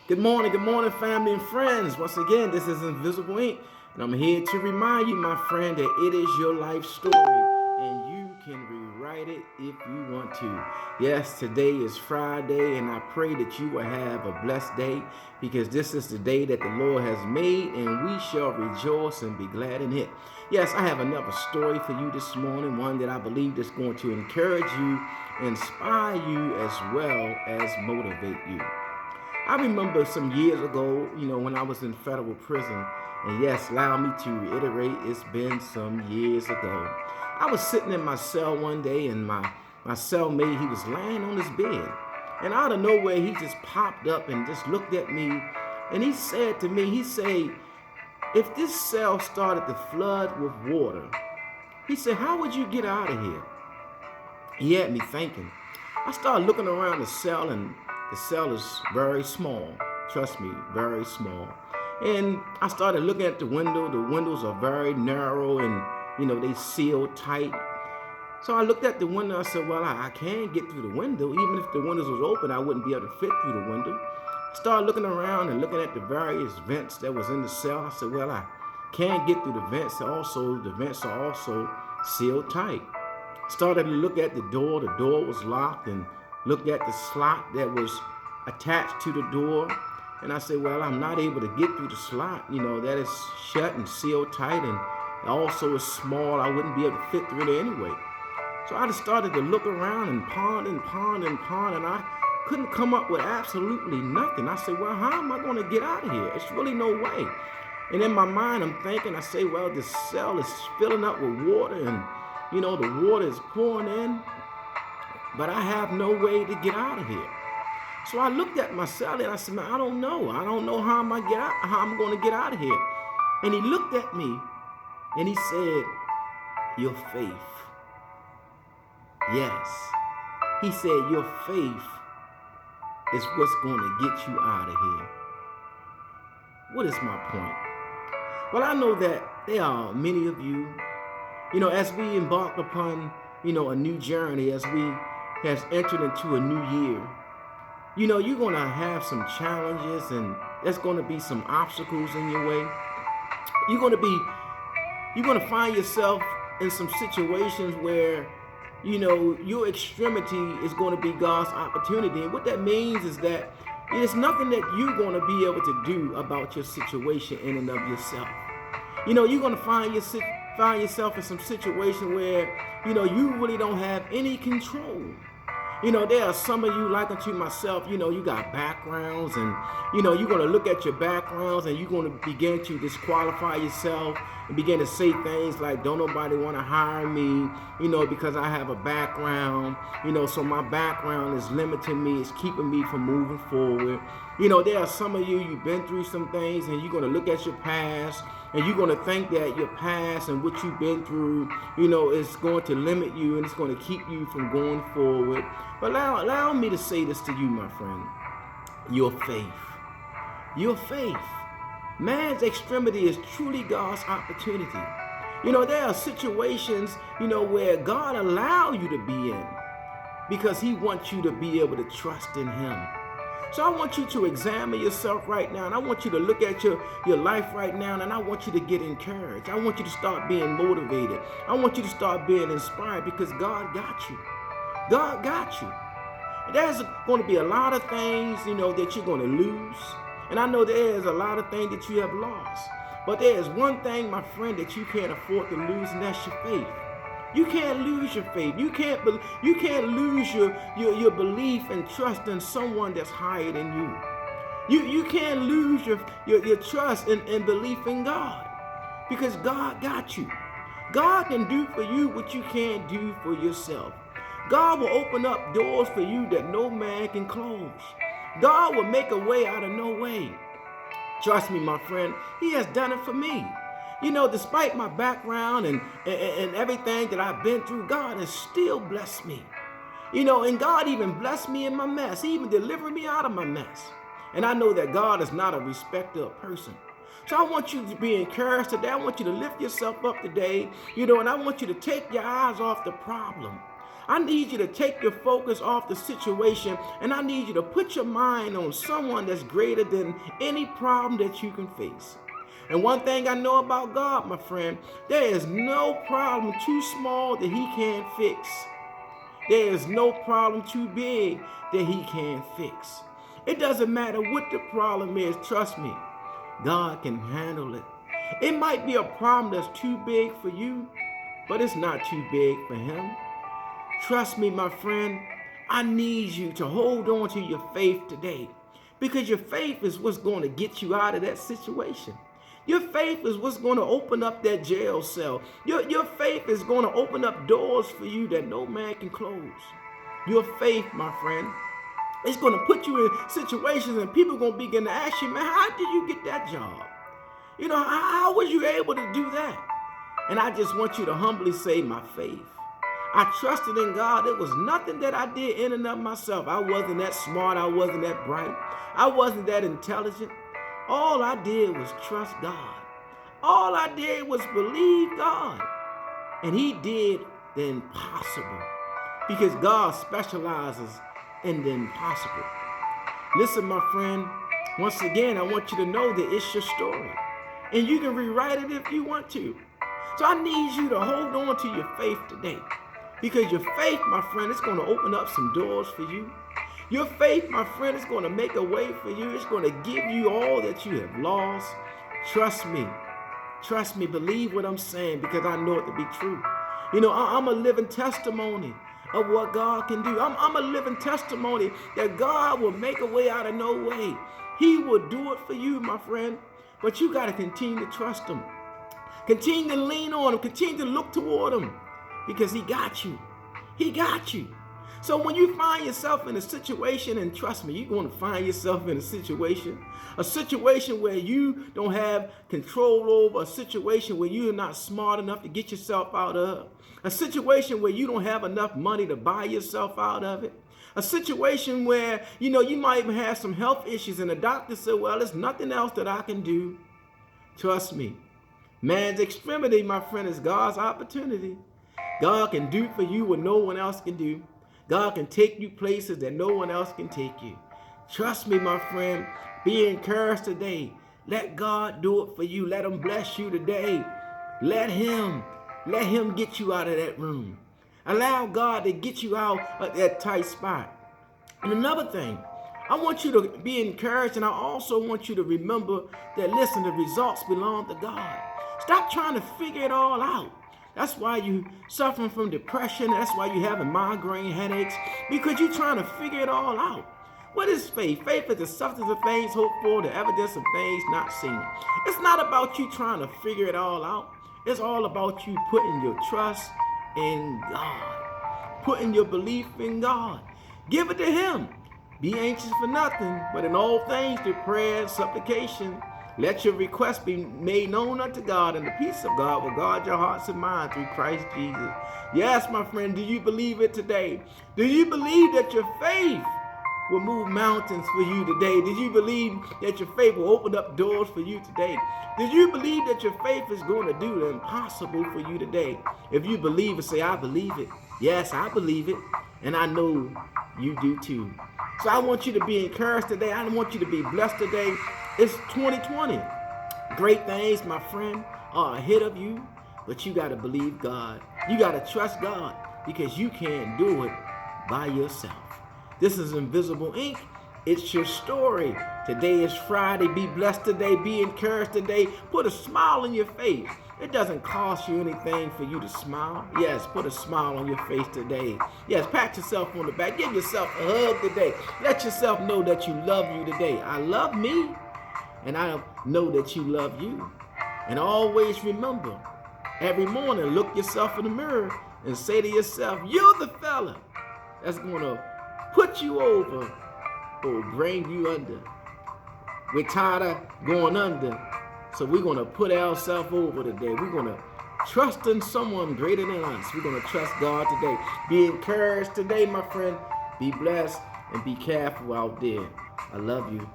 Good morning, family and friends. Once again, this is Invisible Ink, and I'm here to remind you, my friend, that it is your life story, and you can rewrite it if you want to. Yes, today is Friday, and I pray that you will have a blessed day because this is the day that the Lord has made, and we shall rejoice and be glad in it. Yes, I have another story for you this morning, one that I believe is going to encourage you, inspire you, as well as motivate you. I remember some years ago, when I was in federal prison, and yes, allow me to reiterate, it's been some years ago. I was sitting in my cell one day, and my cellmate, he was laying on his bed. And out of nowhere, he just popped up and just looked at me, and he said to me, he said, if this cell started to flood with water, he said, how would you get out of here? He had me thinking. I started looking around the cell, and the cell is very small. Trust me, very small. And I started looking at the window. The windows are very narrow and, they seal tight. So I looked at the window. I said, well, I can't get through the window. Even if the windows was open, I wouldn't be able to fit through the window. I started looking around and looking at the various vents that was in the cell. I said, well, I can't get through the vents. Also, the vents are also sealed tight. Started to look at the door. The door was locked, and looked at the slot that was attached to the door. And I said, well, I'm not able to get through the slot. That is shut and sealed tight, and also is small. I wouldn't be able to fit through it anyway. So I just started to look around and ponder and ponder and ponder, and I couldn't come up with absolutely nothing. I said, well, how am I going to get out of here? It's really no way. And in my mind, I'm thinking, I say, well, this cell is filling up with water, and the water is pouring in, but I have no way to get out of here. So I looked at my cell and I said, man, I don't know. I don't know how I'm going to get out of here. And he looked at me and he said, your faith. Yes. He said, your faith is what's going to get you out of here. What is my point? Well, I know that there are many of you, as we embark upon, a new journey, as we has entered into a new year, you're going to have some challenges, and there's going to be some obstacles in your way. You're going to be, you're going to find yourself in some situations where, your extremity is going to be God's opportunity. And what that means is that there's nothing that you're going to be able to do about your situation in and of yourself. You're going to find yourself in some situation where, you really don't have any control. There are some of you, like unto myself, you got backgrounds, and, you're going to look at your backgrounds and you're going to begin to disqualify yourself and begin to say things like, don't nobody want to hire me, because I have a background, so my background is limiting me, it's keeping me from moving forward. There are some of you, you've been through some things, and you're going to look at your past, and you're going to think that your past and what you've been through, is going to limit you, and it's going to keep you from going forward. But allow me to say this to you, my friend. Your faith. Your faith. Man's extremity is truly God's opportunity. There are situations, where God allow you to be in because he wants you to be able to trust in him. So I want you to examine yourself right now, and I want you to look at your life right now, and I want you to get encouraged. I want you to start being motivated. I want you to start being inspired because God got you. God got you. There's going to be a lot of things, that you're going to lose. And I know there's a lot of things that you have lost. But there's one thing, my friend, that you can't afford to lose, and that's your faith. You can't lose your faith. You can't lose your belief and trust in someone that's higher than you. You can't lose your trust and belief in God, because God got you. God can do for you what you can't do for yourself. God will open up doors for you that no man can close. God will make a way out of no way. Trust me, my friend, he has done it for me. Despite my background and everything that I've been through, God has still blessed me. And God even blessed me in my mess. He even delivered me out of my mess. And I know that God is not a respecter of person. So I want you to be encouraged today. I want you to lift yourself up today, and I want you to take your eyes off the problem. I need you to take your focus off the situation, and I need you to put your mind on someone that's greater than any problem that you can face. And one thing I know about God, my friend, there is no problem too small that he can't fix. There is no problem too big that he can't fix. It doesn't matter what the problem is, trust me, God can handle it. It might be a problem that's too big for you, but it's not too big for him. Trust me, my friend, I need you to hold on to your faith today, because your faith is what's going to get you out of that situation. Your faith is what's going to open up that jail cell. Your faith is going to open up doors for you that no man can close. Your faith, my friend, is going to put you in situations and people are going to begin to ask you, man, how did you get that job? You know, how was you able to do that? And I just want you to humbly say, my faith. I trusted in God. It was nothing that I did in and of myself. I wasn't that smart. I wasn't that bright. I wasn't that intelligent. All I did was trust God. All I did was believe God. And he did the impossible, because God specializes in the impossible. Listen, my friend, once again, I want you to know that it's your story. And you can rewrite it if you want to. So I need you to hold on to your faith today. Because your faith, my friend, is going to open up some doors for you. Your faith, my friend, is going to make a way for you. It's going to give you all that you have lost. Trust me. Trust me. Believe what I'm saying, because I know it to be true. You know, I'm a living testimony of what God can do. I'm a living testimony that God will make a way out of no way. He will do it for you, my friend. But you got to continue to trust him. Continue to lean on him. Continue to look toward him, because he got you. He got you. So when you find yourself in a situation, and trust me, you're going to find yourself in a situation where you don't have control over, a situation where you're not smart enough to get yourself out of, a situation where you don't have enough money to buy yourself out of it, a situation where, you know, you might even have some health issues and the doctor said, well, there's nothing else that I can do. Trust me, man's extremity, my friend, is God's opportunity. God can do for you what no one else can do. God can take you places that no one else can take you. Trust me, my friend. Be encouraged today. Let God do it for you. Let him bless you today. Let him get you out of that room. Allow God to get you out of that tight spot. And another thing, I want you to be encouraged, and I also want you to remember that, listen, the results belong to God. Stop trying to figure it all out. That's why you suffering from depression. That's why you having migraine headaches, because you're trying to figure it all out. What is faith? Faith is the substance of things hoped for, the evidence of things not seen. It's not about you trying to figure it all out. It's all about you putting your trust in God, putting your belief in God. Give it to him. Be anxious for nothing, but in all things through prayer and supplication, let your requests be made known unto God, and the peace of God will guard your hearts and minds through Christ Jesus. Yes, my friend, do you believe it today? Do you believe that your faith will move mountains for you today? Did you believe that your faith will open up doors for you today? Did you believe that your faith is going to do the impossible for you today? If you believe it, say, I believe it. Yes, I believe it. And I know you do too. So I want you to be encouraged today. I want you to be blessed today. It's 2020. Great things, my friend, are ahead of you, but you got to believe God. You got to trust God, because you can't do it by yourself. This is Invisible Ink. It's your story. Today is Friday. Be blessed today. Be encouraged today. Put a smile on your face. It doesn't cost you anything for you to smile. Yes, put a smile on your face today. Yes, pat yourself on the back. Give yourself a hug today. Let yourself know that you love you today. I love me, and I know that you love you. And always remember, every morning, look yourself in the mirror and say to yourself, you're the fella that's going to put you over or bring you under. We're tired of going under, so we're going to put ourselves over today. We're going to trust in someone greater than us. We're going to trust God today. Be encouraged today, my friend. Be blessed and be careful out there. I love you.